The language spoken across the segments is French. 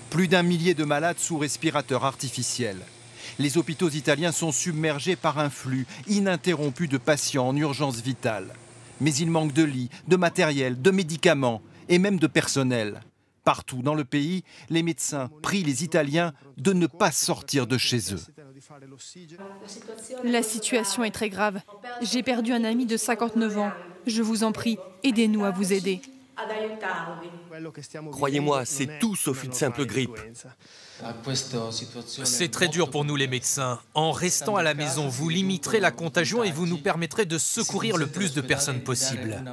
Plus d'1 millier de malades sous respirateur artificiel. Les hôpitaux italiens sont submergés par un flux ininterrompu de patients en urgence vitale. Mais il manque de lits, de matériel, de médicaments et même de personnel. Partout dans le pays, les médecins prient les Italiens de ne pas sortir de chez eux. La situation est très grave. J'ai perdu un ami de 59 ans. Je vous en prie, aidez-nous à vous aider. Croyez-moi, c'est tout sauf une simple grippe. C'est très dur pour nous les médecins. En restant à la maison, vous limiterez la contagion et vous nous permettrez de secourir le plus de personnes possible.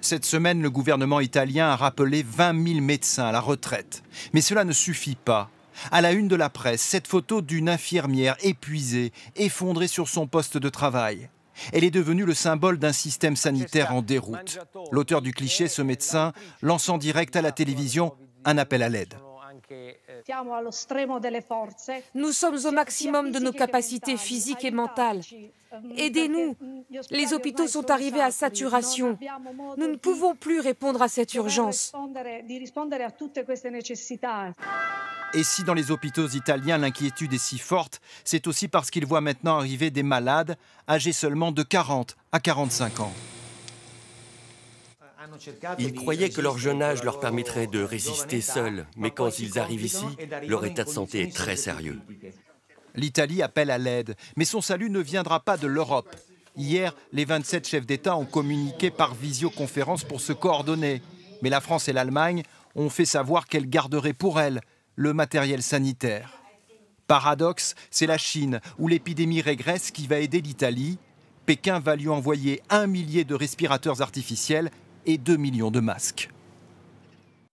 Cette semaine, le gouvernement italien a rappelé 20 000 médecins à la retraite. Mais cela ne suffit pas. À la une de la presse, cette photo d'une infirmière épuisée, effondrée sur son poste de travail. Elle est devenue le symbole d'un système sanitaire en déroute. L'auteur du cliché, ce médecin, lance en direct à la télévision un appel à l'aide. Nous sommes au maximum de nos capacités physiques et mentales. Aidez-nous. Les hôpitaux sont arrivés à saturation. Nous ne pouvons plus répondre à cette urgence. Et si dans les hôpitaux italiens l'inquiétude est si forte, c'est aussi parce qu'ils voient maintenant arriver des malades âgés seulement de 40 à 45 ans. Ils croyaient que leur jeune âge leur permettrait de résister seuls, mais quand ils arrivent ici, leur état de santé est très sérieux. L'Italie appelle à l'aide, mais son salut ne viendra pas de l'Europe. Hier, les 27 chefs d'État ont communiqué par visioconférence pour se coordonner. Mais la France et l'Allemagne ont fait savoir qu'elles garderaient pour elles le matériel sanitaire. Paradoxe, c'est la Chine, où l'épidémie régresse, qui va aider l'Italie. Pékin va lui envoyer 1 millier de respirateurs artificiels et 2 millions de masques.